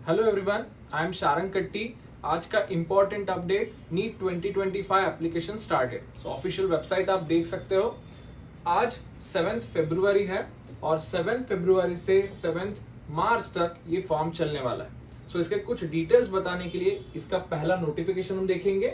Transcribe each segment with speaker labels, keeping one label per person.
Speaker 1: Hello everyone, I am Sharang Katti. आज का important update, NEET 2025 application started. So official website आप देख सकते हो। आज 7 फरवरी है और 7 फरवरी से 7 मार्च तक ये फॉर्म चलने वाला है। सो इसके कुछ डिटेल्स बताने के लिए इसका पहला नोटिफिकेशन हम देखेंगे।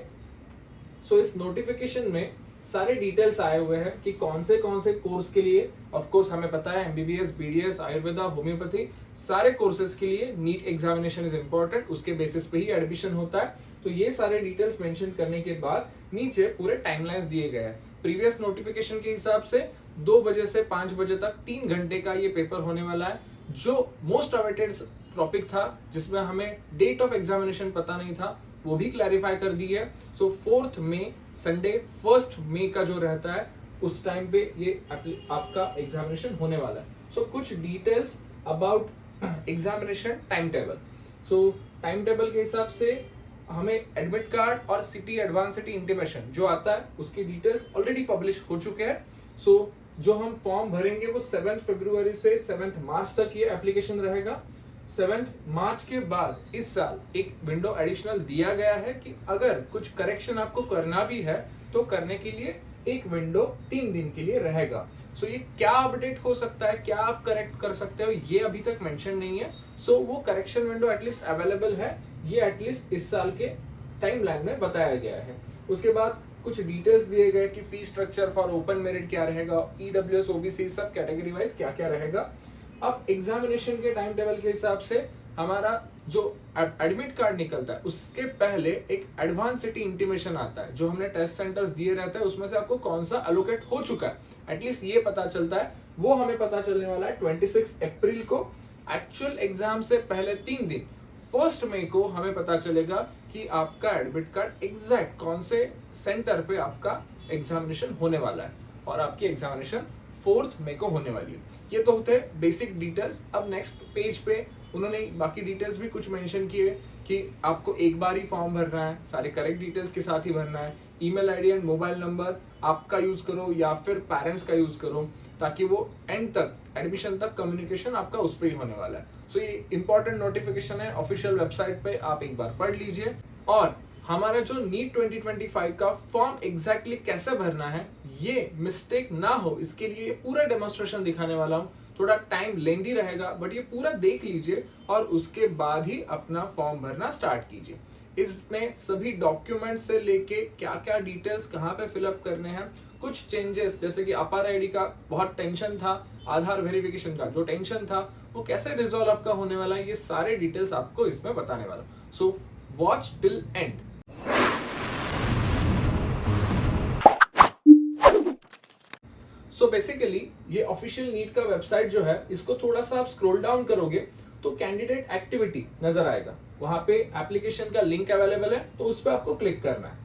Speaker 1: सो इस नोटिफिकेशन में सारे डिटेल्स आए हुए हैं कि कौन से कोर्स के लिए। ऑफ कोर्स हमें पता है एमबीबीएस, बीडीएस, आयुर्वेदा, होम्योपैथी, सारे कोर्सेज के लिए नीट एग्जामिनेशन इज इम्पोर्टेंट। उसके बेसिस पे ही एडमिशन होता है। तो ये सारे डिटेल्स मेंशन करने के बाद नीचे पूरे टाइमलाइंस दिए गए हैं। प्रीवियस नोटिफिकेशन के हिसाब से 2 बजे से 5 बजे तक 3 घंटे का ये पेपर होने वाला है। जो मोस्ट अवेटेड टॉपिक था जिसमें हमें डेट ऑफ एग्जामिनेशन पता नहीं था, वो भी क्लैरिफाई कर दी है। सो 4 मई संडे 1 मई का जो रहता है उस टाइम पे ये आपका एग्जामिनेशन होने वाला है। सो कुछ details about examination time table. So time table के हिसाब से हमें एडमिट कार्ड और सिटी एडवांस सिटी इंटीमेशन जो आता है उसकी डिटेल्स ऑलरेडी पब्लिश हो चुके हैं। सो जो हम फॉर्म भरेंगे वो 7 फरवरी से 7 मार्च तक ये एप्लीकेशन रहेगा। 7 मार्च के बाद इस साल एक विंडो एडिशनल दिया गया है कि अगर कुछ करेक्शन आपको करना भी है तो करने के लिए एक विंडो 3 दिन के लिए रहेगा। सो ये क्या अपडेट हो सकता है, क्या आप करेक्ट कर सकते हो, ये अभी तक मेंशन नहीं है। सो वो करेक्शन विंडो एटलीस्ट अवेलेबल है, ये एटलीस्ट इस साल के टाइमलाइन में बताया गया है। उसके बाद कुछ डिटेल्स दिए गए कि fee structure for open merit क्या रहेगा, ईडब्ल्यूएस, ओबीसी सब कैटेगरी वाइज क्या क्या रहेगा। अब एग्जामिनेशन के टाइम टेबल के हिसाब से हमारा जो एडमिट कार्ड निकलता है उसके पहले एक एडवांस सिटी इंटीमेशन आता है। जो हमने टेस्ट सेंटर्स दिए रहते हैं उसमें से आपको कौन सा एलोकेट हो चुका है एटलीस्ट ये पता चलता है। वो हमें पता चलने वाला है 26 अप्रैल को। एक्चुअल एग्जाम से पहले 3 दिन 1 मई को हमें पता चलेगा कि आपका एडमिट कार्ड एग्जैक्ट कौन से सेंटर पे आपका एग्जामिनेशन होने वाला है और आपकी एग्जामिनेशन 4 मई को होने वाली है। ये तो होते हैं बेसिक डिटेल्स। अब नेक्स्ट पेज पे उन्होंने बाकी डिटेल्स भी कुछ मेंशन किए कि आपको एक बार ही फॉर्म भरना है, सारे करेक्ट डिटेल्स के साथ ही भरना है। Email ID and mobile number आपका यूज करो या फिर पेरेंट्स का यूज करो ताकि वो एंड तक एडमिशन तक कम्युनिकेशन आपका उस पर ही होने वाला है। सो ये इंपॉर्टेंट नोटिफिकेशन है, ऑफिशियल वेबसाइट पे आप एक बार पढ़ लीजिए। और हमारा जो नीट 2025 का फॉर्म एग्जैक्टली कैसे भरना है, ये मिस्टेक ना हो इसके लिए पूरा डेमोन्स्ट्रेशन दिखाने वाला हूँ। थोड़ा टाइम लेंदी रहेगा बट ये पूरा देख लीजिए और उसके बाद ही अपना फॉर्म भरना स्टार्ट कीजिए। इसमें सभी डॉक्यूमेंट से लेके क्या क्या डिटेल्स कहाँ पे फिलअप करने हैं, कुछ चेंजेस जैसे कि अपार आईडी का बहुत टेंशन था, आधार वेरिफिकेशन का जो टेंशन था वो कैसे रिजॉल्व आपका होने वाला है, ये सारे डिटेल्स आपको इसमें बताने वाला हूँ। So watch till and. So basically ये ऑफिशियल नीट का वेबसाइट जो है इसको थोड़ा सा आप स्क्रॉल डाउन करोगे तो कैंडिडेट एक्टिविटी नजर आएगा। वहां पे एप्लीकेशन का लिंक अवेलेबल है तो उस पर आपको क्लिक करना है।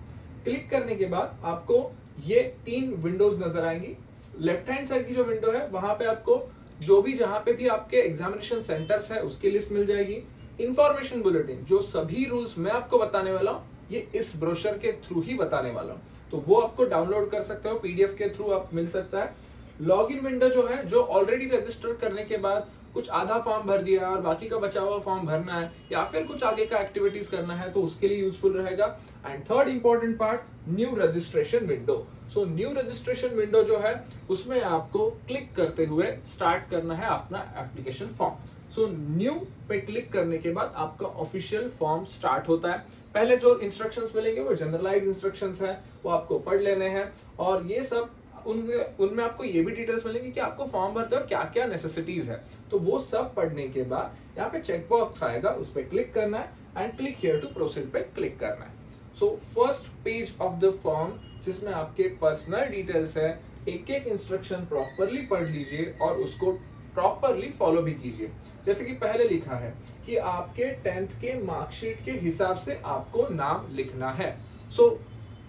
Speaker 1: क्लिक करने के बाद आपको ये 3 विंडोज नजर आएंगी। लेफ्ट हैंड साइड की जो विंडो है वहां पे आपको जो भी जहां पे भी आपके एग्जामिनेशन सेंटर्स है उसकी लिस्ट मिल जाएगी। इंफॉर्मेशन बुलेटिन जो सभी रूल्स मैं आपको बताने वाला हूँ ये इस ब्रोशर के थ्रू ही बताने वाला हूँ, तो वो आपको डाउनलोड कर सकते हो, पीडीएफ के थ्रू आप मिल सकता है। लॉगिन विंडो जो है, जो ऑलरेडी रजिस्टर करने के बाद कुछ आधा फॉर्म भर दिया और बाकी का बचा हुआ फॉर्म भरना है या फिर कुछ आगे का एक्टिविटीज करना है तो उसके लिए यूजफुल रहेगा। And third important part, new registration window. So new registration window जो है उसमें आपको क्लिक करते हुए स्टार्ट करना है अपना एप्लीकेशन फॉर्म। सो न्यू पे क्लिक करने के बाद आपका ऑफिशियल फॉर्म स्टार्ट होता है। पहले जो इंस्ट्रक्शंस मिलेंगे वो जनरलाइज इंस्ट्रक्शंस है, वो आपको पढ़ लेने हैं और ये सब उनमें आपको ये भी डिटेल्स मिलेंगी कि आपको फॉर्म भरते हो क्या क्या नेसेसिटीज है। तो वो सब पढ़ने के बाद यहाँ पे चेक बॉक्स आएगा, उस पर क्लिक करना है and click here to proceed पे क्लिक करना है। So first page of the form जिसमें आपके पर्सनल डिटेल्स है, एक एक इंस्ट्रक्शन प्रॉपरली पढ़ लीजिए और उसको प्रॉपरली फॉलो भी कीजिए। जैसे कि पहले लिखा है कि आपके 10th के मार्कशीट के हिसाब से आपको नाम लिखना है। सो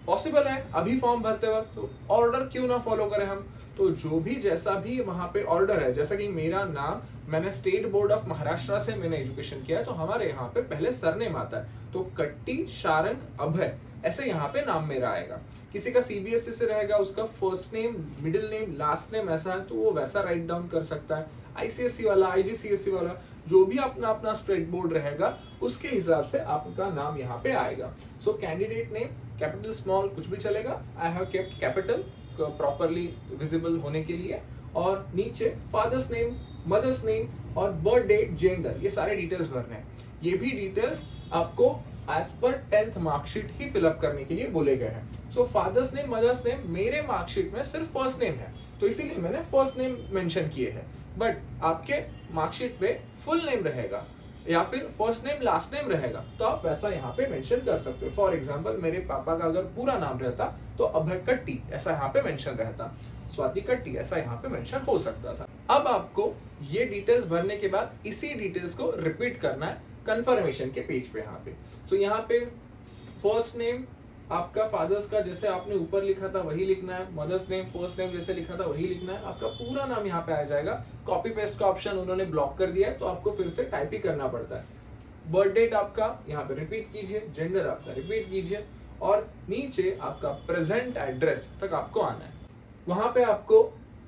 Speaker 1: पॉसिबल है अभी फॉर्म भरते वक्त तो ऑर्डर क्यों ना फॉलो करें हम, तो जो भी जैसा भी वहां पे ऑर्डर है, जैसा कि मेरा नाम, मैंने स्टेट बोर्ड ऑफ महाराष्ट्र से मैंने एजुकेशन किया है तो हमारे यहाँ पे पहले सरनेम आता है तो कट्टी शारंग अभय ऐसे यहाँ पे नाम मेरा आएगा। किसी का सीबीएसई से रहेगा उसका first name, middle name, last name ऐसा है तो वो वैसा राइट डाउन कर सकता है। आईसीएसई वाला, आईजीसीएसई वाला जो भी अपना अपना स्प्रेड बोर्ड रहेगा उसके हिसाब से आपका नाम यहाँ पे आएगा। So candidate name capital small कुछ भी चलेगा, I have kept capital properly visible होने के लिए, और नीचे फादर्स नेम, मदर्स नेम और बर्थ डेट, जेंडर, ये सारे डिटेल्स भरने हैं। ये भी डिटेल्स आपको एज पर 10th मार्कशीट ही फिलअप करने के लिए बोले गए हैं। सो फादर्स नेम, मदर्स नेम मेरे मार्कशीट में सिर्फ फर्स्ट नेम है तो इसीलिए मैंने फर्स्ट नेम मेंशन किए हैं, बट आपके मार्कशीट पे फुल नेम रहेगा या फिर फर्स्ट नेम लास्ट नेम रहेगा तो आप वैसा यहाँ पे मेंशन कर सकते हो। फॉर एग्जांपल मेरे पापा का अगर पूरा नाम रहता तो अभय कट्टी ऐसा यहाँ पे मेंशन रहता, स्वाति कट्टी ऐसा यहाँ पे मेंशन हो सकता था। अब आपको ये डिटेल्स भरने के बाद इसी डिटेल्स को रिपीट करना है कंफर्मेशन के पेज पे यहाँ पे। तो यहाँ पे फर्स्ट नेम आपका फादर्स का जैसे आपने ऊपर लिखा था वही लिखना है, मदर्स नेम फर्स्ट नेम जैसे लिखा था वही लिखना है, आपका पूरा नाम यहाँ पे आ जाएगा। कॉपी पेस्ट का ऑप्शन उन्होंने ब्लॉक कर दिया है तो आपको फिर से टाइप ही करना पड़ता है। बर्थ डेट आपका यहाँ पे रिपीट कीजिए, जेंडर आपका रिपीट कीजिए और नीचे आपका प्रेजेंट एड्रेस तक आपको आना है। वहां पे आपको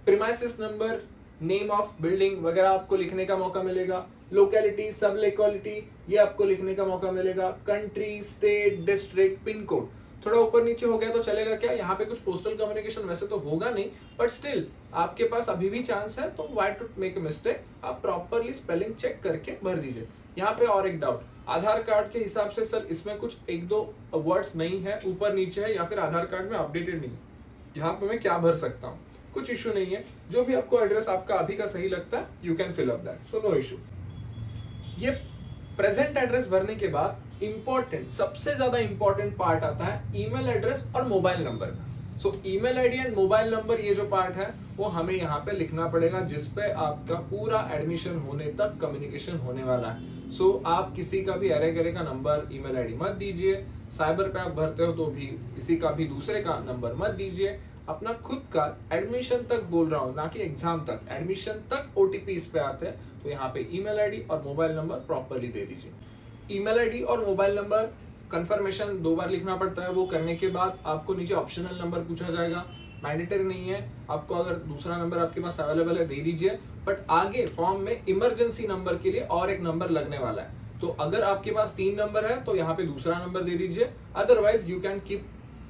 Speaker 1: premises number, name of building वगैरह आपको लिखने का मौका मिलेगा, लोकेलिटी, सब लोकेलिटी ये आपको लिखने का मौका मिलेगा, country, state, district, pin code. थोड़ा ऊपर नीचे हो गया तो चलेगा क्या, यहाँ पे कुछ पोस्टल कम्युनिकेशन वैसे तो होगा नहीं, बट स्टिल आपके पास अभी भी चांस है, तो why to make a mistake, आप प्रॉपरली स्पेलिंग चेक करके भर दीजिए। यहाँ पे और एक डाउट, आधार कार्ड के हिसाब से सर इसमें कुछ एक दो वर्ड्स नहीं है, ऊपर नीचे है या फिर आधार कार्ड में अपडेटेड नहीं, यहाँ पे मैं क्या भर सकता हूँ? कुछ इश्यू नहीं है, जो भी आपको एड्रेस आपका अभी का सही लगता है you can fill up that, so no issue. ये प्रेजेंट एड्रेस भरने के बाद इंपॉर्टेंट, सबसे ज्यादा इंपॉर्टेंट पार्ट आता है ईमेल एड्रेस और मोबाइल नंबर का। सो email ID and mobile number ये जो पार्ट है वो हमें यहाँ पे लिखना पड़ेगा, जिसपे आपका पूरा एडमिशन होने तक कम्युनिकेशन होने वाला है। सो आप किसी का भी अरे गरे का नंबर, ईमेल आईडी मत दीजिए, साइबर पे आप भरते हो तो भी किसी का भी दूसरे का नंबर मत दीजिए, अपना खुद का एडमिशन तक बोल रहा हूँ, ना कि एग्जाम तक, एडमिशन तक ओटीपी इस पे आते हैं, तो यहाँ पे ईमेल आईडी और मोबाइल नंबर प्रॉपरली दे दीजिए। ईमेल आईडी और मोबाइल नंबर कंफर्मेशन 2 बार लिखना पड़ता है, वो करने के बाद आपको नीचे ऑप्शनल नंबर पूछा जाएगा, मैंडेटरी नहीं है, आपको अगर दूसरा नंबर आपके पास अवेलेबल है दे दीजिए, बट आगे फॉर्म में इमरजेंसी नंबर के लिए और एक नंबर लगने वाला है, तो अगर आपके पास 3 नंबर है तो यहाँ पे दूसरा नंबर दे दीजिए, otherwise you can keep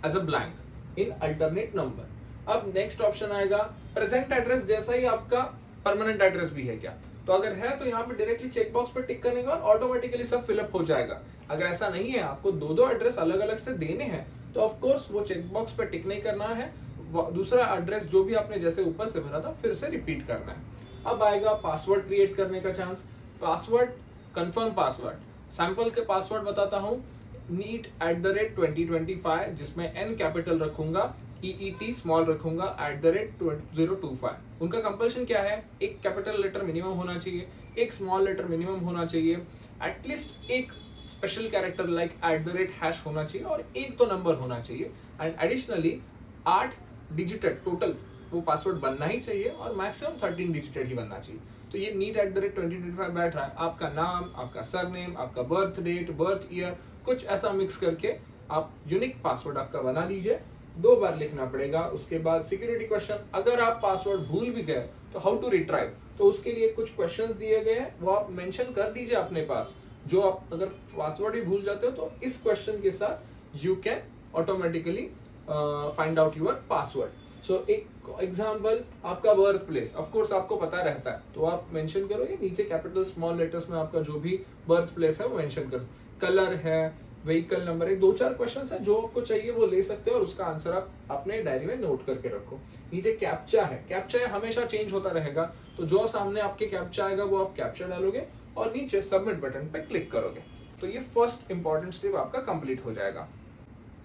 Speaker 1: as a blank in alternate number. अब नेक्स्ट ऑप्शन आएगा प्रेजेंट एड्रेस, जैसा ही आपका परमानेंट एड्रेस भी है क्या, तो अगर है तो यहाँ पे डायरेक्टली चेक बॉक्स पे टिक करने के बाद ऑटोमेटिकली सब फिलअप हो जाएगा। अगर ऐसा नहीं है, आपको 2 एड्रेस अलग अलग से देने हैं, तो ऑफ कोर्स वो चेक बॉक्स पे टिक नहीं करना है, दूसरा एड्रेस जो भी आपने जैसे ऊपर से भरा था फिर से रिपीट करना है। अब आएगा पासवर्ड क्रिएट करने का chance. Password, confirm password, sample के पासवर्ड बताता हूँ, NEET@2025, जिसमें N कैपिटल रखूंगा, EET स्मॉल रखूंगा, @2025। उनका कंपल्शन क्या है, एक कैपिटल लेटर मिनिमम होना चाहिए, एक स्मॉल लेटर मिनिमम होना चाहिए, एटलीस्ट एक स्पेशल कैरेक्टर लाइक @ होना चाहिए और एक तो नंबर होना चाहिए, एंड एडिशनली 8 डिजिटेड टोटल वो पासवर्ड बनना ही चाहिए और मैक्सिमम 13 डिजिटेड ही बनना चाहिए। तो ये NEET@2025 बैठ रहा है, आपका नाम, आपका सरनेम, आपका बर्थ डेट, बर्थ ईयर, कुछ ऐसा मिक्स करके आप यूनिक पासवर्ड आपका बना दीजिए, 2 बार लिखना पड़ेगा। उसके बाद सिक्योरिटी क्वेश्चन, अगर आप पासवर्ड भूल भी गए तो हाउ टू रिट्राइव, तो उसके लिए कुछ क्वेश्चंस दिए गए हैं, वो आप मेंशन कर दीजिए अपने पास, जो आप अगर पासवर्ड भी भूल जाते हो तो इस क्वेश्चन के साथ you can automatically find out your password. So एक एग्जांपल, आपका बर्थ प्लेस ऑफ कोर्स आपको पता रहता है तो आप मेंशन करो, ये नीचे कैपिटल स्मॉल लेटर्स में आपका जो भी बर्थ प्लेस है वो मेंशन करो। कलर है, व्हीकल नंबर है, 2-4 क्वेश्चंस है, जो आपको चाहिए वो ले सकते हो और उसका आंसर आप अपने डायरी में नोट करके रखो। नीचे कैप्चा है, कैप्चा हमेशा चेंज होता रहेगा, तो जो सामने आपके कैप्चा आएगा वो आप कैप्चा डालोगे और नीचे सबमिट बटन पे क्लिक करोगे, तो ये फर्स्ट इंपॉर्टेंट स्टेप आपका कंप्लीट हो जाएगा।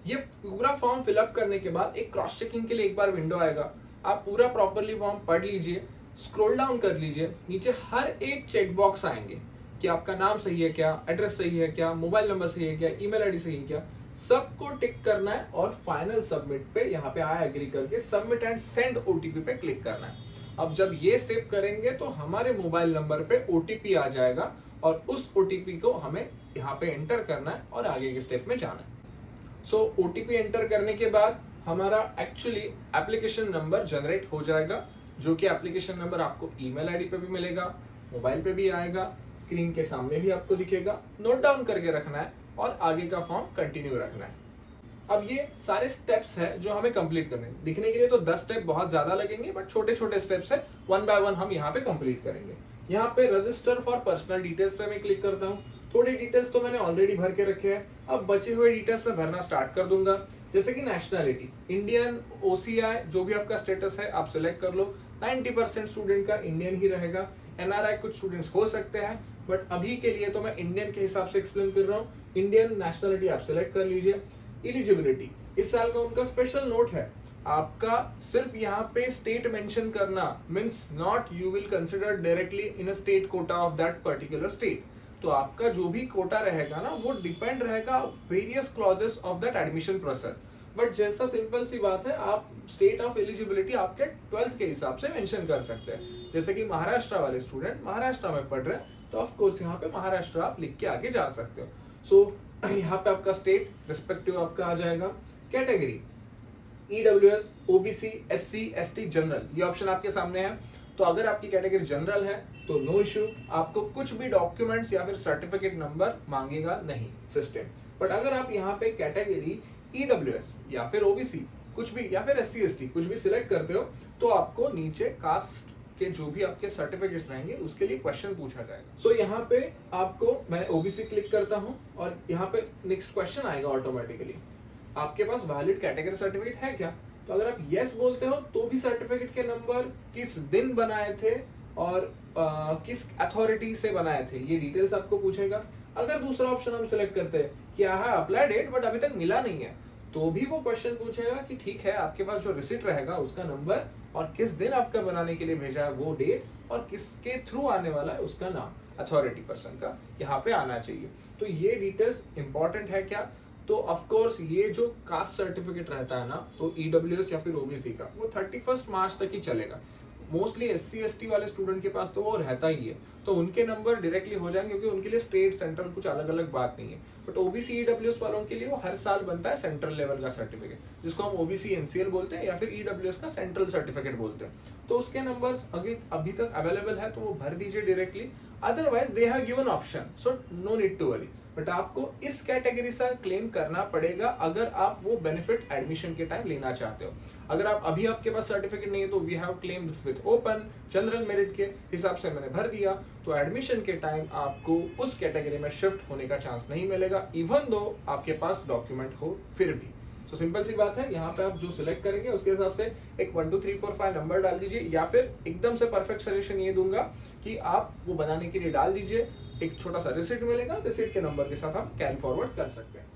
Speaker 1: ये पूरा फॉर्म फिलअप करने के बाद एक क्रॉस चेकिंग के लिए एक बार विंडो आएगा, आप पूरा प्रॉपरली फॉर्म पढ़ लीजिए, स्क्रॉल डाउन कर लीजिए, नीचे हर एक चेक बॉक्स आएंगे कि आपका नाम सही है क्या, एड्रेस सही है क्या, मोबाइल नंबर सही है क्या, ईमेल आईडी सही है क्या, सबको टिक करना है और फाइनल सबमिट पे यहाँ पे आई एग्री करके सबमिट एंड सेंड ओटीपी पे क्लिक करना है। अब जब ये स्टेप करेंगे तो हमारे मोबाइल नंबर पे ओटीपी आ जाएगा और उस ओटीपी को हमें यहाँ पे एंटर करना है और आगे के स्टेप में जाना है। सो ओटीपी एंटर करने के बाद हमारा एक्चुअली एप्लीकेशन नंबर जनरेट हो जाएगा, जो कि एप्लीकेशन नंबर आपको ईमेल आईडी पे भी मिलेगा, मोबाइल पे भी आएगा, स्क्रीन के सामने भी आपको दिखेगा, नोट डाउन करके रखना है और आगे का फॉर्म कंटिन्यू रखना है। अब ये सारे स्टेप्स है जो हमें कंप्लीट करने हैं। दिखने के लिए तो 10 स्टेप बहुत ज्यादा लगेंगे, बट छोटे छोटे स्टेप्स है, वन बाय वन हम यहाँ पे कंप्लीट करेंगे। यहाँ पे रजिस्टर फॉर पर्सनल डिटेल्स पे मैं क्लिक करता हूँ। थोड़े डिटेल्स तो मैंने ऑलरेडी भर के रखे हैं, अब बचे हुए डिटेल्स में भरना स्टार्ट कर दूंगा। जैसे कि नेशनैलिटी, इंडियन, ओसीआई, जो भी आपका स्टेटस है आप सिलेक्ट कर लो। 90% स्टूडेंट का इंडियन ही रहेगा। एनआरआई कुछ स्टूडेंट्स हो सकते हैं, बट अभी के लिए तो मैं इंडियन के हिसाब से एक्सप्लेन कर रहा हूँ। इंडियन नेशनैलिटी आप सिलेक्ट कर लीजिए। एलिजिबिलिटी, इस साल का उनका स्पेशल नोट है, आपका सिर्फ यहाँ पे स्टेट मेंशन करना means not you will consider directly in a state quota of that particular state. तो आपका जो भी कोटा रहेगा ना वो डिपेंड रहेगा various clauses of that admission process. But जैसा सिंपल सी बात है, आप स्टेट ऑफ एलिजिबिलिटी आपके 12th के हिसाब से मेंशन कर सकते हैं। जैसे कि महाराष्ट्र वाले स्टूडेंट महाराष्ट्र में पढ़ रहे हैं तो ऑफ कोर्स यहाँ पे महाराष्ट्र आप लिख के आगे जा सकते हो। सो यहाँ पे आपका स्टेट रिस्पेक्टिव आपका आ जाएगा। Category, EWS, OBC, SC, ST, general, ये ऑप्शन आपके सामने है। तो अगर आपकी कैटेगरी जनरल है तो नो इश्यू, आपको कुछ भी डॉक्यूमेंट्स या फिर सर्टिफिकेट नंबर मांगेगा नहीं सिस्टम। बट अगर आप यहाँ पे कैटेगरी ईडब्ल्यूएस या फिर ओबीसी कुछ भी या फिर एससी एसटी कुछ भी सिलेक्ट करते हो तो आपको नीचे कास्ट के जो भी आपके सर्टिफिकेट्स रहेंगे उसके लिए क्वेश्चन पूछा जाएगा। सो यहाँ पे आपको मैं ओबीसी क्लिक करता हूँ और यहाँ पे नेक्स्ट क्वेश्चन आएगा ऑटोमेटिकली, आपके पास वैलिड कैटेगरी सर्टिफिकेट है क्या? तो अगर आप यस बोलते हो तो भी सर्टिफिकेट के नंबर, किस दिन बनाए थे और किस अथॉरिटी से बनाए थे, ये डिटेल्स आपको पूछेगा। अगर दूसरा ऑप्शन हम सिलेक्ट करते हैं कि हाँ अप्लाई डेट बट अभी तक मिला नहीं है, तो भी वो क्वेश्चन पूछेगा कि ठीक है आपके पास जो रिसिट रहेगा उसका नंबर और किस दिन आपका बनाने के लिए भेजा है वो डेट और किसके थ्रू आने वाला है उसका नाम, अथॉरिटी पर्सन का यहाँ पे आना चाहिए। तो ये डिटेल्स इंपॉर्टेंट है क्या? तो ऑफ कोर्स ये जो कास्ट सर्टिफिकेट रहता है ना, तो ईडब्ल्यूएस या फिर ओबीसी का वो 31 मार्च तक ही चलेगा। मोस्टली एससी एसटी वाले स्टूडेंट के पास तो वो रहता ही है, तो उनके नंबर डायरेक्टली हो जाएंगे क्योंकि उनके लिए स्टेट सेंट्रल कुछ अलग अलग बात नहीं है। बट ओबीसी ईडब्ल्यूएस वालों के लिए वो हर साल बनता है सेंट्रल लेवल का सर्टिफिकेट, जिसको हम ओबीसी एनसीएल बोलते हैं या फिर ईडब्ल्यूएस का सेंट्रल सर्टिफिकेट बोलते हैं। तो उसके नंबर्स अभी तक अवेलेबल है तो वो भर दीजिए directly. Otherwise they have given option, so no need to worry. But आपको इस कैटेगरी से क्लेम करना पड़ेगा अगर आप वो बेनिफिट एडमिशन के टाइम लेना चाहते हो। अगर आप अभी आपके पास सर्टिफिकेट नहीं है तो we have claimed with open general merit के हिसाब से मैंने भर दिया, तो एडमिशन के टाइम आपको उस कैटेगरी में शिफ्ट होने का चांस नहीं मिलेगा इवन दो आपके पास डॉक्यूमेंट हो फिर भी। तो सिंपल सी बात है, यहाँ पे आप जो सिलेक्ट करेंगे उसके हिसाब से एक 1 2 3 4 5 नंबर डाल दीजिए, या फिर एकदम से परफेक्ट सजेशन ये दूंगा कि आप वो बनाने के लिए डाल दीजिए, एक छोटा सा रिसिट मिलेगा, रिसिट के नंबर के साथ हम कैरी फॉरवर्ड कर सकते हैं।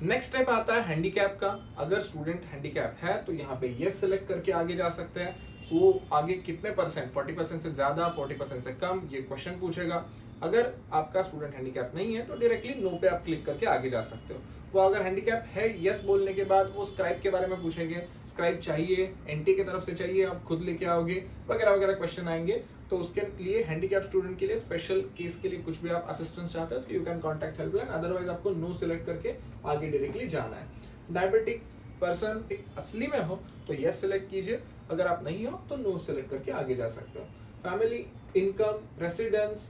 Speaker 1: नेक्स्ट स्टेप आता है हैंडीकैप का। अगर स्टूडेंट हैंडीकैप है तो यहाँ पे यस सिलेक्ट करके आगे जा सकते हैं। वो आगे कितने परसेंट, 40% से ज्यादा, 40% से कम, ये क्वेश्चन पूछेगा। अगर आपका स्टूडेंट हैंडीकैप नहीं है तो डायरेक्टली नो पे आप क्लिक करके आगे जा सकते हो। वो अगर हैंडीकैप है यस बोलने के बाद वो स्क्राइब के बारे में पूछेंगे, स्क्राइब चाहिए, एनटी की तरफ से चाहिए, आप खुद लेके आओगे, वगैरह वगैरह क्वेश्चन आएंगे। तो उसके लिए हैंडीकैप स्टूडेंट के लिए स्पेशल केस के लिए कुछ भी आप असिस्टेंस चाहते हो तो you can contact helpline, otherwise आपको नो सिलेक्ट करके आगे डायरेक्टली जाना है। डायबिटिक पर्सन असली में हो तो यस सिलेक्ट कीजिए, अगर आप नहीं हो तो नो सिलेक्ट करके आगे जा सकते हो। फैमिली, इनकम, रेसिडेंस,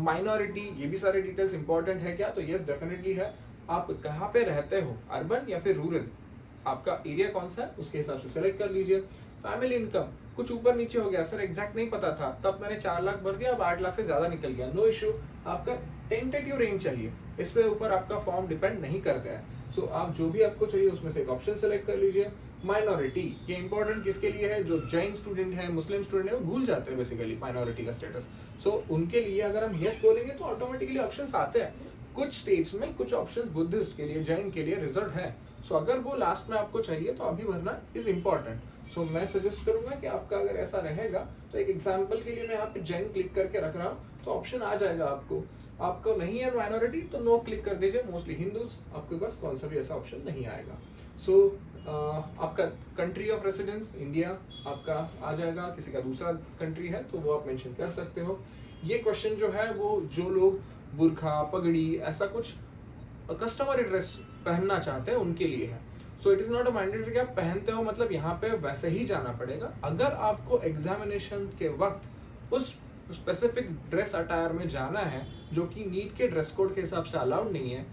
Speaker 1: माइनॉरिटी, ये भी सारे डिटेल्स इंपॉर्टेंट है क्या? तो यस डेफिनेटली है। आप कहाँ पे रहते हो, अर्बन या फिर रूरल, आपका एरिया कौन सा है उसके हिसाब से सिलेक्ट कर लीजिए। फैमिली इनकम कुछ ऊपर नीचे हो गया, सर एग्जैक्ट नहीं पता था तब मैंने 4 लाख भर दिया, अब 8 लाख से ज्यादा निकल गया, नो इश्यू। आपका टेंटेटिव रेंज चाहिए, इस पे ऊपर आपका फॉर्म डिपेंड नहीं करता है। सो आप जो भी आपको चाहिए उसमें से एक ऑप्शन सेलेक्ट कर लीजिए। माइनॉरिटी, ये इंपॉर्टेंट किसके लिए है? जो जैन स्टूडेंट है, मुस्लिम स्टूडेंट है, वो भूल जाते हैं बेसिकली माइनॉरिटी का स्टेटस। सो उनके लिए अगर हम यस बोलेंगे तो ऑटोमेटिकली ऑप्शंस आते हैं। कुछ स्टेट्स में कुछ ऑप्शंस बुद्धिस्ट के लिए, जैन के लिए रिजर्व है। सो अगर वो लास्ट में आपको चाहिए तो अभी भरना इज इम्पॉर्टेंट। सो मैं सजेस्ट करूंगा कि आपका अगर ऐसा रहेगा तो एक एग्जांपल के लिए मैं यहाँ पे जैन क्लिक करके रख रहा हूँ तो ऑप्शन आ जाएगा आपको। आपको नहीं है माइनॉरिटी तो नो क्लिक कर दीजिए। मोस्टली हिंदूज, आपके पास कौन सा भी ऐसा ऑप्शन नहीं आएगा। सो आपका कंट्री ऑफ रेसिडेंस इंडिया आपका आ जाएगा, किसी का दूसरा कंट्री है तो वो आप मेंशन कर सकते हो। ये क्वेश्चन जो है वो जो लोग बुरखा, पगड़ी, ऐसा कुछ कस्टमरी ड्रेस पहनना चाहते हैं उनके लिए है। So it is not a mandatory कि आप पहनते हो मतलब यहाँ पे वैसे ही जाना पड़ेगा। अगर आपको एग्जामिनेशन के वक्त उस स्पेसिफिक ड्रेस अटायर में जाना है जो कि नीट के ड्रेस कोड के हिसाब से अलाउड नहीं है,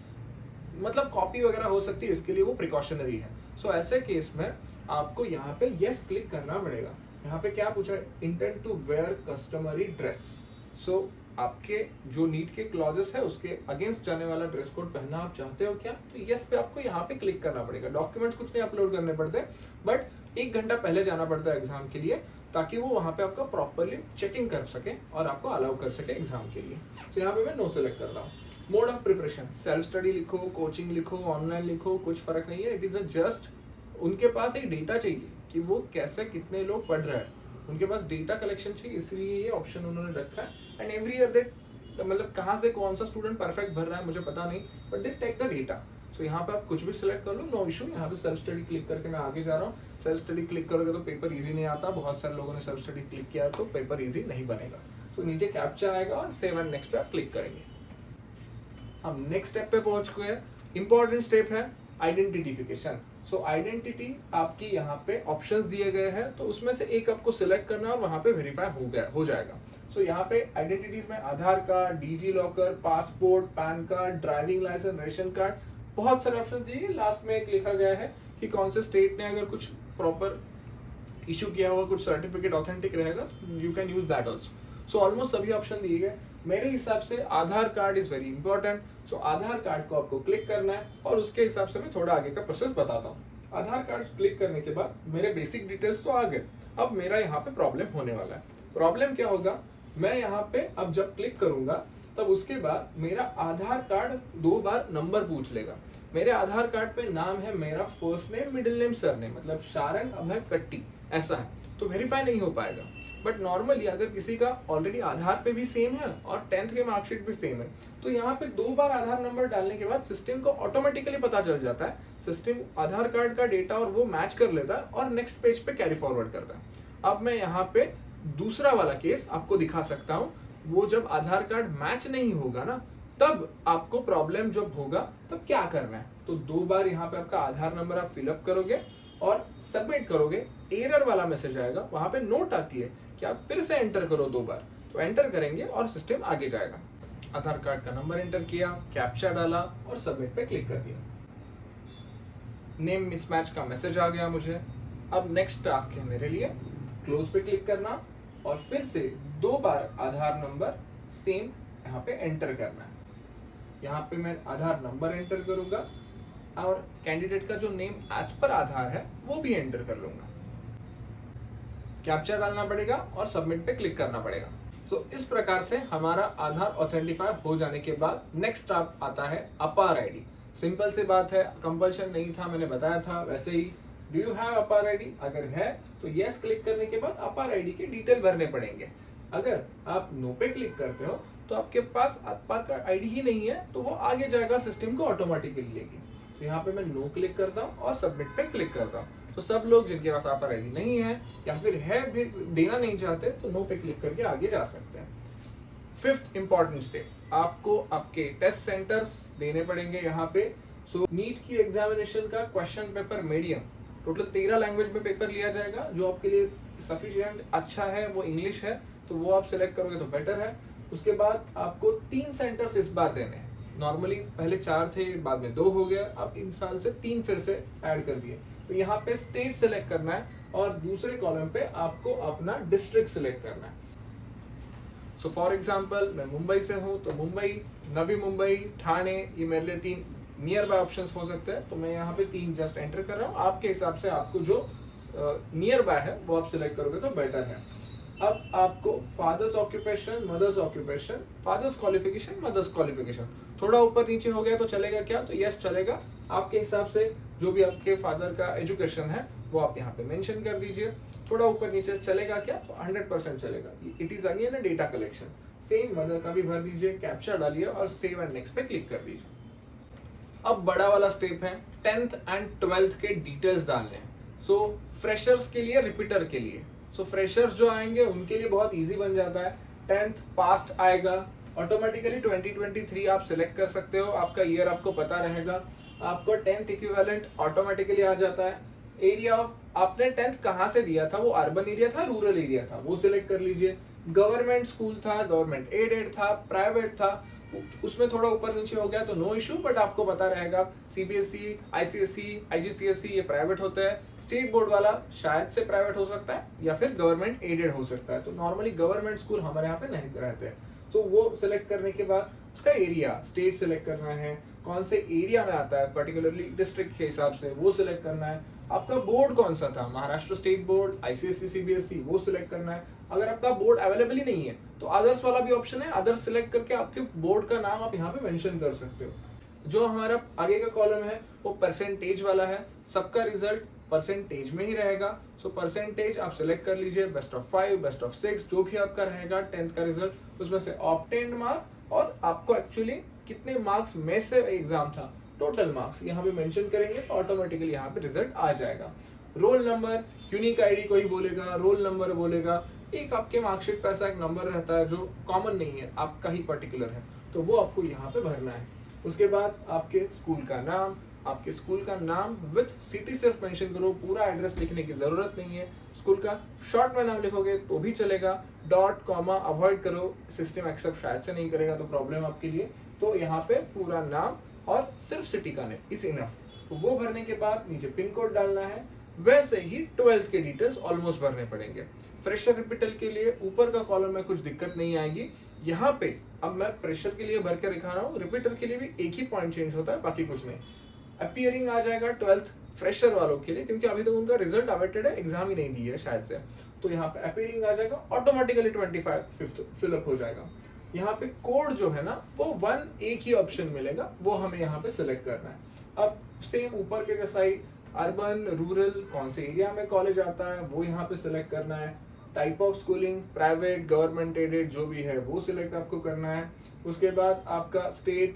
Speaker 1: मतलब कॉपी वगैरह हो सकती है, इसके लिए वो प्रिकॉशनरी है। सो ऐसे केस में आपको यहाँ पे यस क्लिक करना पड़ेगा। यहाँ पे क्या पूछा है, intent to wear customary dress. So आपके जो नीट के क्लॉजेस है उसके अगेंस्ट जाने वाला ड्रेस कोड पहनना आप चाहते हो क्या, तो यस पे आपको यहाँ पे क्लिक करना पड़ेगा। डॉक्यूमेंट्स कुछ नहीं अपलोड करने पड़ते, बट 1 घंटा पहले जाना पड़ता है एग्जाम के लिए, ताकि वो वहाँ पे आपका प्रॉपरली चेकिंग कर सके और आपको अलाउ कर सके एग्जाम के लिए। तो यहाँ पे मैं नो सेलेक्ट कर रहा हूँ। Mode of preparation, self study लिखो, कोचिंग लिखो, ऑनलाइन लिखो, कुछ फर्क नहीं है। इट इज अ जस्ट उनके पास एक डेटा चाहिए कि वो कैसे कितने लोग पढ़ रहे हैं, उनके पास डेटा कलेक्शन चाहिए, इसलिए ये ऑप्शन उन्होंने रखा है। एंड एवरी ईयर दे, मतलब कहाँ से कौन सा स्टूडेंट परफेक्ट भर रहा है मुझे पता नहीं, but they take the data. So यहाँ पे आप कुछ भी सिलेक्ट कर लो, नो इशू। यहाँ पे सेल्फ स्टडी क्लिक करके मैं आगे जा रहा हूँ। सेल्फ स्टडी क्लिक करोगे तो पेपर इजी नहीं आता, बहुत सारे लोगों ने सेल्फ स्टडी क्लिक किया तो पेपर इजी नहीं बनेगा। तो नीचे कैप्चा आएगा और सेव एंड नेक्स्ट पे आप क्लिक करेंगे। हम नेक्स्ट स्टेप पे पहुंच गए। इंपॉर्टेंट स्टेप है आइडेंटिफिकेशन। सो आइडेंटिटी आपकी यहाँ पे ऑप्शंस दिए गए हैं, तो उसमें से एक आपको सिलेक्ट करना है और वहाँ पे वेरीफाई हो जाएगा। सो यहाँ पे आइडेंटिटीज में Aadhaar card, DigiLocker, passport, PAN card, driving licence, ration card, बहुत सारे ऑप्शन दिए। लास्ट में एक लिखा गया है कि कौन से स्टेट ने अगर कुछ प्रॉपर इशू किया हुआ कुछ सर्टिफिकेट ऑथेंटिक रहेगा, you can use that also. So almost सभी ऑप्शन दिए गए। मेरे हिसाब से Aadhaar card is very important. So Aadhaar card को आपको क्लिक करना है और उसके हिसाब से मैं थोड़ा आगे का प्रोसेस बताता हूँ। आधार कार्ड क्लिक करने के बाद मेरे बेसिक डिटेल्स तो आ गए। अब मेरा यहाँ पे प्रॉब्लम होने वाला है। प्रॉब्लम क्या होगा, मैं यहाँ पे अब जब क्लिक करूंगा तब उसके बाद मेरा आधार कार्ड 2 बार नंबर पूछ लेगा। मेरे आधार कार्ड पे नाम है मेरा first name, middle name, surname, मतलब शारंग अभय कट्टी ऐसा है, तो वेरीफाई नहीं हो पाएगा। बट नॉर्मली अगर किसी का ऑलरेडी आधार पे भी सेम है और 10th के मार्कशीट भी सेम है, तो यहाँ पे 2 बार आधार नंबर डालने के बाद सिस्टम को ऑटोमेटिकली पता चल जाता है। सिस्टम आधार कार्ड का डेटा और वो मैच कर लेता है और नेक्स्ट पेज पे कैरी फॉरवर्ड करता है। अब मैं यहाँ पे दूसरा वाला केस आपको दिखा सकता हूँ। वो जब आधार कार्ड मैच नहीं होगा ना, तब आपको प्रॉब्लम जब होगा तब क्या करना है। तो 2 बार यहाँ पे आपका आधार नंबर आप फिलअप करोगे और सबमिट करोगे। एरर वाला मैसेज आएगा, वहां पे नोट आती है कि आप फिर से एंटर करो 2 बार। तो एंटर करेंगे और सिस्टम आगे जाएगा। आधार कार्ड का नंबर एंटर किया, कैप्चा डाला और सबमिट पे क्लिक कर दिया। नेम मिसमैच का मैसेज आ गया मुझे। अब नेक्स्ट टास्क है मेरे लिए क्लोज पे क्लिक करना और फिर से 2 बार आधार नंबर सेम यहाँ पे एंटर करना है। यहाँ पे मैं आधार नंबर एंटर करूंगा और कैंडिडेट का जो नेम एज पर आधार है वो भी एंटर कर लूंगा। कैप्चा डालना पड़ेगा और सबमिट पे क्लिक करना पड़ेगा। सो इस प्रकार से हमारा आधार ऑथेंटिफाई हो जाने के बाद नेक्स्ट आता है अपार आईडी। सिंपल सी बात है, कंपल्शन नहीं था, मैंने बताया था वैसे ही। डू यू हैव अपार आईडी? अगर है तो यस क्लिक करने के बाद अपार आईडी के डिटेल भरने पड़ेंगे। अगर आप नो पे क्लिक करते हो तो आपके पास अपार का आईडी ही नहीं है, तो वो आगे जाएगा, सिस्टम को ऑटोमेटिकली लेगी। तो यहाँ पे मैं नो क्लिक करता हूँ और सबमिट पे क्लिक करता हूँ। तो सब लोग जिनके पास अपार आईडी नहीं है या फिर है भी देना नहीं चाहते, तो नो पे क्लिक करके आगे जा सकते हैं। 5th इंपॉर्टेंट स्टेप, आपको आपके टेस्ट सेंटर्स देने पड़ेंगे यहाँ पे। सो नीट की एग्जामिनेशन का question paper medium, total 13 language में पेपर लिया जाएगा। जो आपके लिए सफिशिएंट अच्छा है वो इंग्लिश है, तो वो आप सिलेक्ट करोगे तो बेटर है। उसके बाद आपको 3 सेंटर्स इस बार देने हैं। नॉर्मली पहले 4 थे, बाद में 2 हो गया, अब इन साल से 3 फिर से ऐड कर दिए। तो यहाँ पे स्टेट सिलेक्ट करना है और दूसरे कॉलम पे आपको अपना डिस्ट्रिक्ट सिलेक्ट करना है। सो फॉर एग्जाम्पल मैं मुंबई से हूँ, तो मुंबई, नवी मुंबई, ठाणे, ये मेरे लिए 3 नियर बाय ऑप्शंस हो सकते हैं। तो मैं यहाँ पे 3 जस्ट एंटर कर रहा हूँ। आपके हिसाब से आपको जो नियर बाय है वो आप सिलेक्ट करोगे तो बेटर है। अब आपको father's occupation, mother's occupation, father's qualification, mother's qualification, थोड़ा ऊपर नीचे हो गया तो चलेगा क्या? तो यस चलेगा। आपके हिसाब से जो भी आपके फादर का एजुकेशन है वो आप यहाँ पे मेंशन कर दीजिए। थोड़ा ऊपर नीचे चलेगा क्या? तो 100% चलेगा। It is again a data collection. Same mother का भी भर दीजिए, कैप्चा डालिए और सेव एंड नेक्स्ट पे क्लिक कर दीजिए। अब बड़ा वाला स्टेप है 10th एंड 12th के डिटेल्स डालने हैं। सो फ्रेशर्स के लिए, रिपीटर के लिए, सो फ्रेशर्स जो आएंगे उनके लिए बहुत इजी बन जाता है। 10th पास्ट आएगा, ऑटोमेटिकली 2023 आप सिलेक्ट कर सकते हो, आपका ईयर आपको पता रहेगा। आपको 10th इक्विवेलेंट ऑटोमेटिकली आ जाता है। एरिया ऑफ, आपने 10th कहाँ से दिया था, वो अर्बन एरिया था, रूरल एरिया था, वो सिलेक्ट कर लीजिए। गवर्नमेंट स्कूल था, गवर्नमेंट एडेड था, प्राइवेट था, उसमें थोड़ा ऊपर नीचे हो गया तो नो इशू, बट आपको पता रहेगा सीबीएसई, आईसीएसई, आईजीसीएसई ये प्राइवेट होते हैं। स्टेट बोर्ड वाला शायद से प्राइवेट हो सकता है या फिर गवर्नमेंट एडेड हो सकता है। तो नॉर्मली गवर्नमेंट स्कूल हमारे यहाँ पे नहीं रहते हैं। तो वो सिलेक्ट करने के बाद उसका एरिया, स्टेट सिलेक्ट करना है, कौन से एरिया में आता है पर्टिकुलरली डिस्ट्रिक्ट के हिसाब से वो सिलेक्ट करना है। आपका बोर्ड कौन सा था, Maharashtra state board, ICSE, CBSE, वो सिलेक्ट करना है। अगर आपका बोर्ड अवेलेबल ही नहीं है तो अदर्स वाला भी ऑप्शन है, अदर्स सिलेक्ट करके आपके बोर्ड का नाम आप यहाँ पे मेंशन कर सकते हो। जो हमारा आगे का कॉलम है वो परसेंटेज वाला है, सबका रिजल्ट परसेंटेज में ही रहेगा। सो परसेंटेज आप सिलेक्ट कर लीजिए, बेस्ट ऑफ 5, बेस्ट ऑफ 6, जो भी आपका रहेगा 10th का रिजल्ट, उसमें से ऑब्टेन्ड मार्क और आपको एक्चुअली कितने मार्क्स में से एग्जाम था, टोटल मार्क्स यहाँ पे मेंशन करेंगे तो ऑटोमेटिकली यहाँ पे रिजल्ट आ जाएगा। रोल नंबर, यूनिक आईडी कोई बोलेगा, रोल नंबर बोलेगा, एक आपके मार्कशीट पर ऐसा एक नंबर रहता है जो कॉमन नहीं है, आपका ही पर्टिकुलर है, तो वो आपको यहाँ पे भरना है। उसके बाद आपके स्कूल का नाम, आपके स्कूल का नाम विथ सिटी सिर्फ मेंशन करो, पूरा एड्रेस लिखने की जरूरत नहीं है। स्कूल का शॉर्ट में नाम लिखोगे तो भी चलेगा, डॉट कॉमा अवॉइड करो, सिस्टम एक्सेप्ट शायद से नहीं करेगा तो प्रॉब्लम आपके लिए। तो यहाँ पे पूरा नाम और सिर्फ सिटी का नेम इज इनफ। तो वो भरने के बाद नीचे पिन कोड डालना है। वैसे ही 12th के डिटेल्स ऑलमोस्ट भरने पड़ेंगे। फ्रेशर रिपीटर के लिए ऊपर का कॉलम में कुछ दिक्कत नहीं आएगी। यहाँ पे अब मैं प्रेशर के लिए भर के दिखा रहा हूँ, रिपीटर के लिए भी एक ही पॉइंट चेंज होता है, बाकी कुछ नहीं। अपीयरिंग आ जाएगा 12th फ्रेशर वालों के लिए, क्योंकि अभी तक उनका रिजल्ट अवेटेड है, एग्जाम ही नहीं दी है शायद से। तो यहाँ पे अपीयरिंग आ जाएगा, ऑटोमेटिकली 25 फिलअप हो जाएगा। यहाँ पे कोड जो है ना वो 1 एक ही ऑप्शन मिलेगा, वो हमें यहाँ पे सिलेक्ट करना है। अब सेम ऊपर के जैसा ही अर्बन, रूरल, कौन से एरिया में कॉलेज आता है वो यहाँ पे सिलेक्ट करना है। Type of schooling, private, government aided जो भी है वो सिलेक्ट आपको करना है। उसके बाद आपका स्टेट,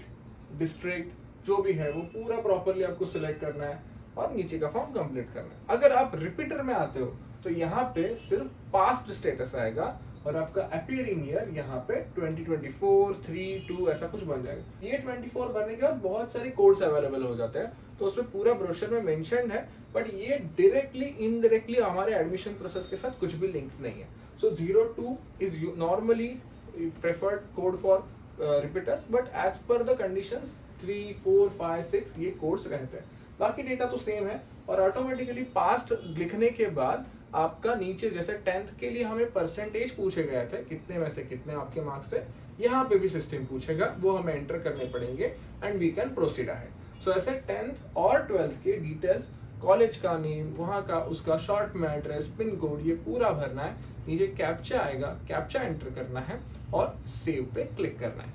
Speaker 1: डिस्ट्रिक्ट जो भी है वो पूरा प्रॉपरली आपको सिलेक्ट करना है और नीचे का फॉर्म कंप्लीट करना है। अगर आप रिपीटर में आते हो तो यहाँ पे सिर्फ पास्ट स्टेटस आएगा और आपका अपीयरिंग ईयर यहाँ पे 2024, 3, 2 ऐसा कुछ बन जाएगा। ये 24 भरने के बाद बहुत सारे कोड्स अवेलेबल हो जाते हैं, तो उसमें पूरा ब्रोशर में मेंशन्ड है, बट ये डायरेक्टली इनडायरेक्टली हमारे एडमिशन प्रोसेस के साथ कुछ भी लिंक नहीं है। So 02 is normally preferred code for repeaters, but as per the conditions 3, 4, 5, 6 ये कोड्स रहते हैं। बाकी डेटा तो सेम है और ऑटोमेटिकली पास्ट लिखने के बाद आपका नीचे जैसे 10th के लिए हमें परसेंटेज पूछे गए थे, कितने में से कितने आपके मार्क्स थे, यहाँ पे भी सिस्टम पूछेगा, वो हमें एंटर करने पड़ेंगे and we can proceed ahead. So ऐसे 10th और 12th के डिटेल्स, कॉलेज का नेम, वहाँ का उसका शॉर्ट में एड्रेस, पिन कोड, ये पूरा भरना है। नीचे कैप्चा आएगा, कैप्चा एंटर करना है और सेव पे क्लिक करना है।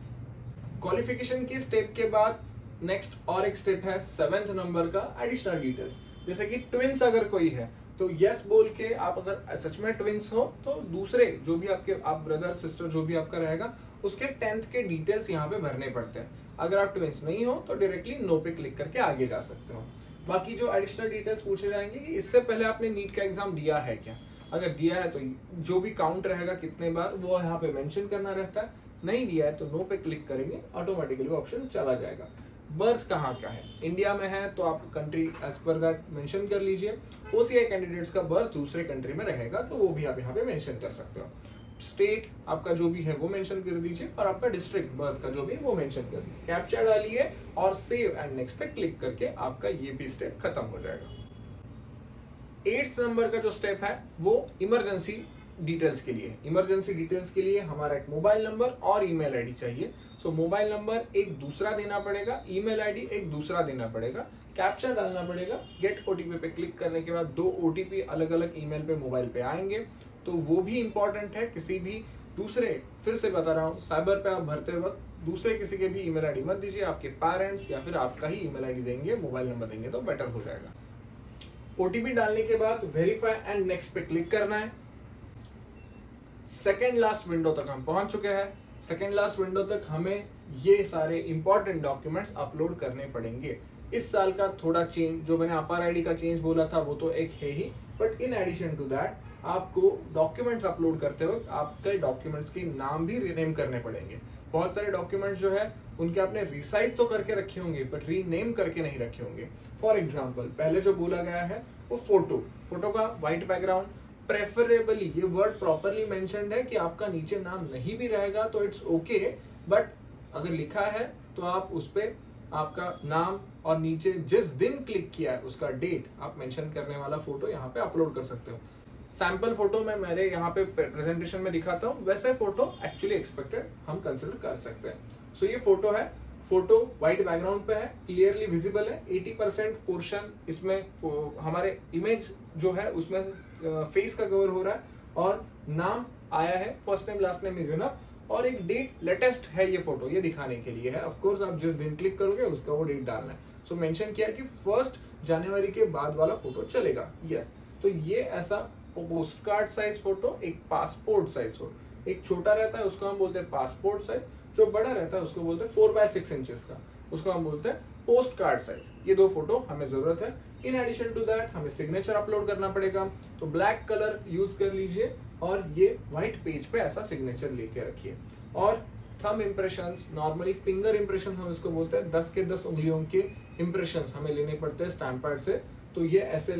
Speaker 1: क्वालिफिकेशन की स्टेप के बाद नेक्स्ट और एक स्टेप है 7th नंबर का एडिशनल डिटेल्स। जैसे कि ट्विंस अगर कोई है तो यस बोल के, आप अगर सच में ट्विंस हो तो दूसरे जो भी आपके आप ब्रदर सिस्टर जो भी आपका रहेगा उसके 10th के डिटेल्स यहाँ पे भरने पड़ते हैं। अगर आप ट्विंस नहीं हो तो डायरेक्टली नो पे क्लिक करके आगे जा सकते हो। बाकी जो एडिशनल डिटेल्स पूछे जाएंगे कि इससे पहले आपने नीट का एग्जाम दिया है क्या, अगर दिया है तो जो भी काउंट रहेगा कितने बार वो यहाँ पे मेंशन करना रहता है, नहीं दिया है तो नो पे क्लिक करेंगे, ऑटोमेटिकली वो ऑप्शन चला जाएगा। बर्थ कहाँ का है, इंडिया में है तो आप country as per that mention कर लीजिए। ओसीआई कैंडिडेट्स का बर्थ दूसरे कंट्री में रहेगा तो वो भी आप यहाँ पे मेंशन कर सकते हो। स्टेट आपका जो भी है वो मेंशन कर दीजिए और आपका डिस्ट्रिक्ट बर्थ का जो भी है वो मेंशन कर दीजिए। कैप्चा डालिए और सेव एंड नेक्स्ट पे क्लिक करके आपका ये भी स्टेप खत्म हो जाएगा। 8th नंबर का जो स्टेप है वो इमरजेंसी डिटेल्स के लिए। इमरजेंसी डिटेल्स के लिए हमारा एक मोबाइल नंबर और ईमेल आईडी चाहिए। सो मोबाइल नंबर एक दूसरा देना पड़ेगा, ईमेल आईडी एक दूसरा देना पड़ेगा, कैप्चा डालना पड़ेगा। गेट ओटीपी पे क्लिक करने के बाद 2 ओटीपी अलग अलग ईमेल पे मोबाइल पे आएंगे, तो वो भी इंपॉर्टेंट है। किसी भी दूसरे, फिर से बता रहा हूँ, साइबर पे आप भरते वक्त दूसरे किसी के भी ईमेल आईडी मत दीजिए, आपके पेरेंट्स या फिर आपका ही ईमेल आईडी देंगे, मोबाइल नंबर देंगे तो बेटर हो जाएगा। ओटीपी डालने के बाद वेरीफाई एंड नेक्स्ट पे क्लिक करना है। सेकेंड लास्ट विंडो तक हम पहुंच चुके हैं। सेकेंड लास्ट विंडो तक हमें ये सारे इंपॉर्टेंट डॉक्यूमेंट्स अपलोड करने पड़ेंगे। इस साल का थोड़ा चेंज, जो मैंने अपार आईडी का चेंज बोला था वो तो एक है ही, but in addition to that आपको डॉक्यूमेंट्स अपलोड करते वक्त आपके डॉक्यूमेंट्स के नाम भी रीनेम करने पड़ेंगे। बहुत सारे डॉक्यूमेंट्स जो है उनके आपने रिसाइज तो करके रखे होंगे बट रीनेम करके नहीं रखे होंगे। फॉर एग्जाम्पल पहले जो बोला गया है वो फोटो का व्हाइट बैकग्राउंड, प्रेफरेबली, ये वर्ड प्रॉपरली मेंशन्ड है कि आपका नीचे नाम नहीं भी रहेगा तो इट्स ओके, बट अगर लिखा है तो आप उस पे आपका नाम और नीचे जिस दिन क्लिक किया है उसका डेट आप मेंशन करने वाला फोटो यहाँ पे अपलोड कर सकते हो। सैंपल फोटो मैं मेरे यहाँ पे प्रेजेंटेशन में दिखाता हूँ, वैसे फोटो एक्चुअली एक्सपेक्टेड हम कंसिडर कर सकते हैं। सो ये फोटो है, फोटो व्हाइट बैकग्राउंड पे है, क्लियरली विजिबल है, 80% पोर्शन इसमें हमारे इमेज जो है उसमें फेस का कवर हो रहा है और नाम आया है, first name last name is enough, और एक डेट लेटेस्ट है ये फोटो, ये दिखाने के लिए है। ऑफ कोर्स आप जिस दिन क्लिक करोगे उसका वो डेट डालना है। सो मेंशन किया कि 1 जनवरी के बाद वाला फोटो चलेगा। यस, तो ये ऐसा पोस्ट कार्ड साइज फोटो, एक पासपोर्ट साइज फोटो, एक छोटा रहता है उसको हम बोलते हैं पासपोर्ट साइज, जो बड़ा रहता है उसको बोलते हैं 4x6 इंचेस का, उसको हम बोलते हैं पोस्ट कार्ड साइज। ये 2 फोटो हमें जरूरत है। इन एडिशन टू दैट हमें सिग्नेचर अपलोड करना पड़ेगा, तो ब्लैक कलर यूज कर लीजिए और ये व्हाइट पेज पे ऐसा सिग्नेचर लेके रखिए। और thumb impressions, normally finger impressions हम इसको बोलते हैं, 10 के 10 उंगलियों के इंप्रेशंस हमें लेने पड़ते हैं स्टैम्प पैड से, तो ये ऐसे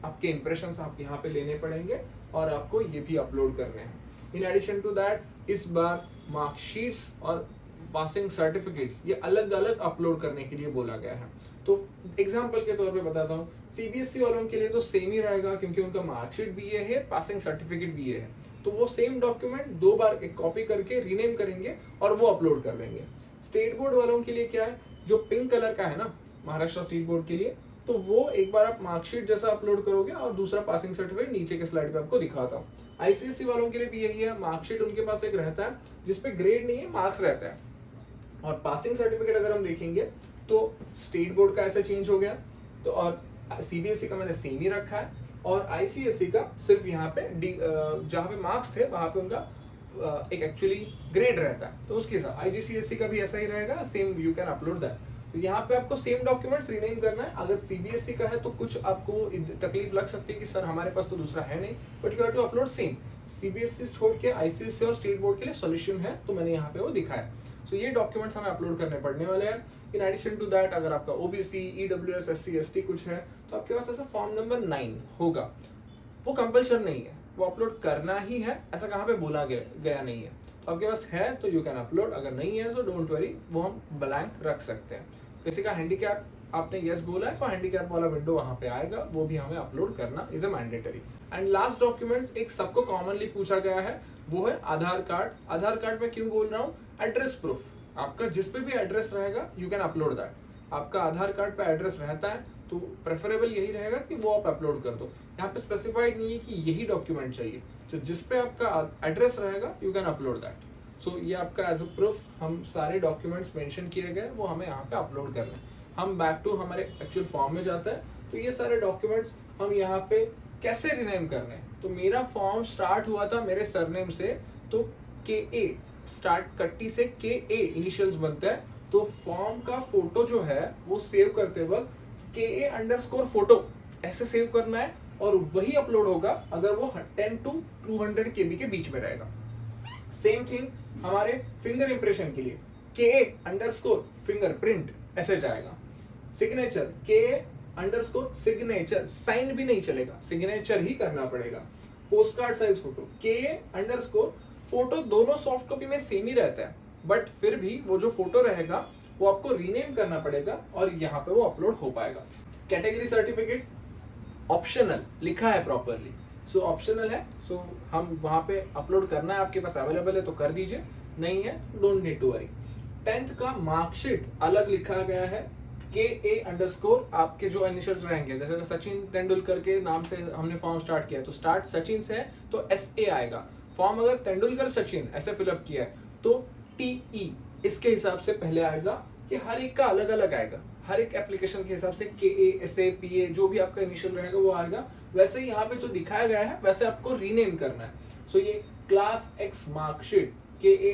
Speaker 1: आपके इंप्रेशंस आप यहाँ पे लेने पड़ेंगे और आपको ये भी अपलोड करने हैं। इन एडिशन टू दैट इस बार मार्कशीट्स और पासिंग सर्टिफिकेट्स ये अलग अलग अपलोड करने के लिए बोला गया है। तो एग्जांपल के तौर पे बताता हूँ, सीबीएसई वालों के लिए तो सेम ही रहेगा क्योंकि उनका मार्कशीट भी ये है, पासिंग सर्टिफिकेट भी ये है, तो वो सेम डॉक्यूमेंट 2 बार एक कॉपी करके रीनेम करेंगे और वो अपलोड कर लेंगे। स्टेट बोर्ड वालों के लिए क्या है, जो पिंक कलर का है ना महाराष्ट्र स्टेट बोर्ड के लिए, तो वो एक बार आप मार्कशीट जैसा अपलोड करोगे और दूसरा पासिंग सर्टिफिकेट नीचे के स्लाइड पे आपको दिखाता हूँ। आईसीएसई वालों के लिए भी यही है, मार्कशीट उनके पास एक रहता है जिसपे ग्रेड नहीं है, मार्क्स रहता है, और पासिंग सर्टिफिकेट अगर हम देखेंगे तो स्टेट बोर्ड का ऐसा चेंज हो गया, तो और सीबीएसई का मैंने सेम ही रखा है, और आईसीएसई का सिर्फ यहाँ पे जहाँ पे मार्क्स थे वहां पे उनका एक एक्चुअली ग्रेड रहता है, तो उसके साथ आईजीसीएसई का भी ऐसा ही रहेगा, same you can upload that. तो यहाँ पे आपको सेम डॉक्यूमेंट्स रीनेम करना है। अगर सीबीएसई का है तो कुछ आपको तकलीफ लग सकती है कि सर हमारे पास तो दूसरा है नहीं, but you have to upload same. CBSE छोड़ के आईसीएसई और स्टेट बोर्ड के लिए सॉल्यूशन है, तो मैंने यहाँ पे वो दिखाया। सो ये डॉक्यूमेंट्स हमें अपलोड करने पड़ने वाले हैं। इन एडिशन टू दैट अगर आपका ओबीसी, ईडब्ल्यूएस, एससी, एसटी कुछ है तो आपके पास ऐसा फॉर्म नंबर 9 होगा, वो कंपल्शन नहीं है, वो अपलोड करना ही है, ऐसा कहाँ पे बोला गया नहीं है। तो आपके पास है तो यू कैन अपलोड, अगर नहीं है तो डोंट वरी, वो हम ब्लैंक रख सकते हैं। किसी का हैंडीकैप आपने यस बोला है तो हैंडीकैप वाला विंडो वहां पे आएगा, वो भी हमें अपलोड करना is a mandatory. And last documents एक सबको कॉमनली पूछा गया है, वो है आधार कार्ड। आधार कार्ड में क्यों बोल रहा हूँ, एड्रेस प्रूफ, आपका जिस पे भी एड्रेस रहेगा यू कैन अपलोड दैट। आपका आधार कार्ड पे एड्रेस रहता है तो प्रेफरेबल यही रहेगा कि वो आप अपलोड कर दो। यहाँ पे स्पेसिफाइड नहीं है कि यही डॉक्यूमेंट चाहिए, तो जिस पे आपका एड्रेस रहेगा यू कैन अपलोड दैट। सो ये आपका एज अ प्रूफ हम सारे डॉक्यूमेंट्स मेंशन किए गए वो हमें यहाँ पे अपलोड करने हैं। हम बैक टू हमारे एक्चुअल फॉर्म में जाते हैं, तो ये सारे डॉक्यूमेंट्स हम यहाँ पे कैसे रिनेम करने हैं। तो मेरा फॉर्म स्टार्ट हुआ था मेरे सरनेम से, तो के ए स्टार्ट कट्टी से के ए इनिशियल्स बनते हैं, तो फॉर्म का फोटो जो है वो सेव करते वक्त KA_फोटो ऐसे सेव करना है और वही अपलोड होगा अगर वो 10 to 200 KB के बीच में रहेगा। सेम थिंग हमारे फिंगर इंप्रेशन के लिए KA_फिंगरप्रिंट ऐसे जाएगा। सिग्नेचर KA_सिग्नेचर, साइन भी नहीं चलेगा, सिग्नेचर ही करना पड़ेगा। पोस्ट कार्ड साइज फोटो KA_फोटो दोनों सॉफ्ट कॉपी में सेम ही रहता है, बट फिर भी वो जो फोटो रहेगा वो आपको रीनेम करना पड़ेगा और यहाँ पे वो अपलोड हो पाएगा। कैटेगरी सर्टिफिकेट ऑप्शनल लिखा है प्रॉपरली, सो ऑप्शनल है, सो हम वहाँ पे अपलोड करना है, आपके पास अवेलेबल है तो कर दीजिए, नहीं है don't need to worry. 10th का मार्कशीट अलग लिखा गया है, KA_ आपके जो इनिशियल्स रहेंगे, जैसे सचिन तेंदुलकर के नाम से हमने फॉर्म स्टार्ट किया है तो स्टार्ट सचिन से है तो SA आएगा। फॉर्म अगर तेंदुलकर सचिन ऐसे फिलअप किया है तो TE इसके हिसाब से पहले आएगा, कि हर एक का अलग अलग आएगा, हर एक एप्लीकेशन के हिसाब से KA, SA, PA जो भी आपका इनिशियल रहेगा वो आएगा। वैसे ही यहाँ पे जो दिखाया गया है वैसे आपको रीनेम करना है। सो ये class X marksheet KA_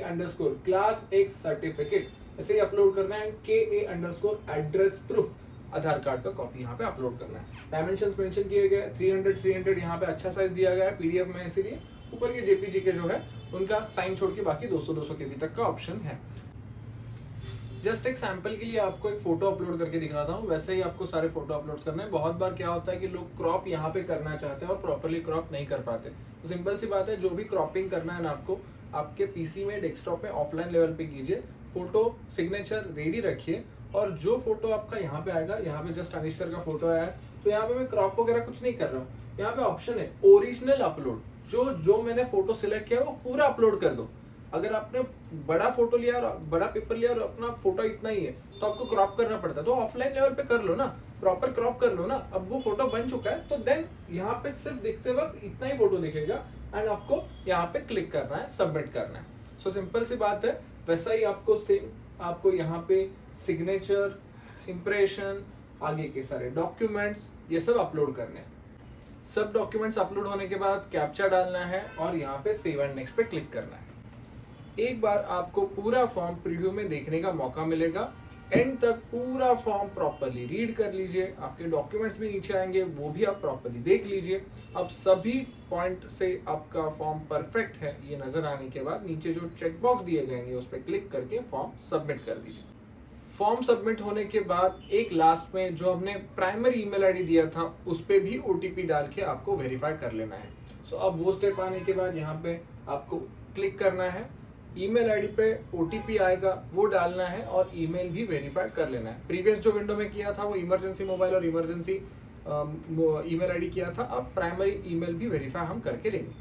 Speaker 1: class X certificate ऐसे ही अपलोड करना है। KA_ एड्रेस प्रूफ, आधार कार्ड का कॉपी यहाँ पे अपलोड करना है। डायमेंशंस मेंशन किए गए 300 यहाँ पे अच्छा साइज दिया गया है PDF में, इसीलिए ऊपर के JPG के जो है उनका साइन छोड़ के बाकी 200 KB तक का ऑप्शन है। जस्ट एक सैंपल के लिए आपको एक फोटो अपलोड करके दिखाता हूँ, वैसे ही आपको सारे फोटो अपलोड करने हैं। बहुत बार क्या होता है कि लोग क्रॉप यहाँ पे करना चाहते हैं और प्रॉपरली क्रॉप नहीं कर पाते। तो सिंपल सी बात है, जो भी क्रॉपिंग करना है ना आपको, आपके पीसी में, डेस्कटॉप में ऑफलाइन लेवल पे कीजिए, फोटो सिग्नेचर रेडी रखिए, और जो फोटो आपका यहाँ पे आएगा, यहाँ पे जस्ट अनिश सर का फोटो आया है, तो यहाँ पे मैं क्रॉप वगैरह कुछ नहीं कर रहा हूँ। यहाँ पे ऑप्शन है ओरिजिनल अपलोड, जो जो मैंने फोटो सिलेक्ट किया वो पूरा अपलोड कर दो। अगर आपने बड़ा फोटो लिया और बड़ा पेपर लिया और अपना फोटो इतना ही है, तो आपको क्रॉप करना पड़ता है। तो ऑफलाइन लेवल पे कर लो ना, प्रॉपर क्रॉप कर लो ना। अब वो फोटो बन चुका है, तो देन यहाँ पे सिर्फ दिखते वक्त इतना ही फोटो दिखेगा, एंड आपको यहाँ पे क्लिक करना है, सबमिट करना है। सो सिंपल सी बात है। वैसा ही आपको सेम, आपको यहाँ पे सिग्नेचर, इंप्रेशन, आगे के सारे डॉक्यूमेंट्स, ये सब अपलोड करने हैं। सब डॉक्यूमेंट्स अपलोड होने के बाद कैप्चा डालना है और यहाँ पे सेव एंड नेक्स्ट पे क्लिक करना है। एक बार आपको पूरा फॉर्म प्रीव्यू में देखने का मौका मिलेगा। एंड तक पूरा फॉर्म प्रॉपरली रीड कर लीजिए। आपके डॉक्यूमेंट्स भी नीचे आएंगे, वो भी आप प्रॉपरली देख लीजिए। अब सभी पॉइंट से आपका फॉर्म परफेक्ट है ये नजर आने के बाद नीचे जो चेक बॉक्स दिए जाएंगे उस पर क्लिक करके फॉर्म सबमिट कर दीजिए। फॉर्म सबमिट होने के बाद एक लास्ट में जो हमने प्राइमरी ईमेल आईडी दिया था उस पर भी ओटीपी डाल के आपको वेरीफाई कर लेना है। सो अब वो स्टेप आने के बाद यहाँ पे आपको क्लिक करना है, ईमेल आईडी पे ओटीपी आएगा वो डालना है और ईमेल भी वेरीफाई कर लेना है। प्रीवियस जो विंडो में किया था वो इमरजेंसी मोबाइल और इमरजेंसी ईमेल आईडी किया था, अब प्राइमरी ईमेल भी वेरीफाई हम करके लेंगे।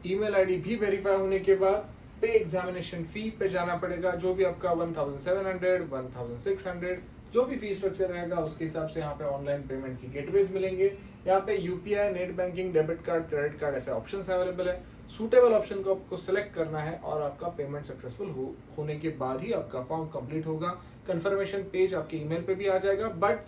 Speaker 1: ईमेल आईडी भी वेरीफाई होने के बाद पे एग्जामिनेशन फी पे जाना पड़ेगा। जो भी आपका 1700, 1600 जो भी फी स्ट्रक्चर रहेगा उसके हिसाब से यहाँ पे ऑनलाइन पेमेंट की गेटवेज मिलेंगे। यहाँ पे UPI, net banking, debit card, credit card ऐसे ऑप्शंस अवेलेबल है। सूटेबल ऑप्शन को आपको सिलेक्ट करना है और आपका पेमेंट सक्सेसफुल होने के बाद ही आपका फॉर्म कंप्लीट होगा। कंफर्मेशन पेज आपके ईमेल पे भी आ जाएगा, बट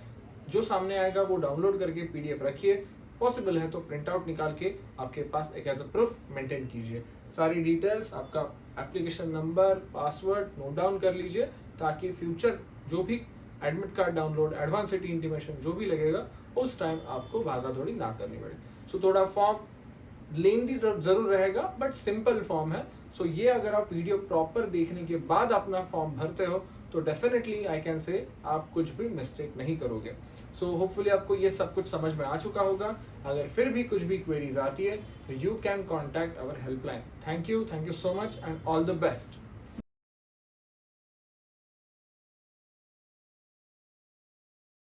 Speaker 1: जो सामने आएगा वो डाउनलोड करके पीडीएफ रखिए। पॉसिबल है तो प्रिंट आउट निकाल के आपके पास एक एज अ प्रूफ मेंटेन कीजिए। सारी डिटेल्स, आपका application number, password note down कर लीजिए, ताकि फ्यूचर जो भी admit card download, advance city intimation जो भी लगेगा उस टाइम आपको भागा दौड़ी ना करनी पड़े। सो थोड़ा फॉर्म लेंदी जरूर रहेगा, बट सिंपल फॉर्म है। सो ये अगर आप वीडियो प्रॉपर देखने के बाद अपना फॉर्म भरते हो तो डेफिनेटली आई कैन से आप कुछ भी मिस्टेक नहीं करोगे। सो होपफुली आपको ये सब कुछ समझ में आ चुका होगा। अगर फिर भी कुछ भी क्वेरीज आती है तो you can contact our helpline. Thank you so much and all the best.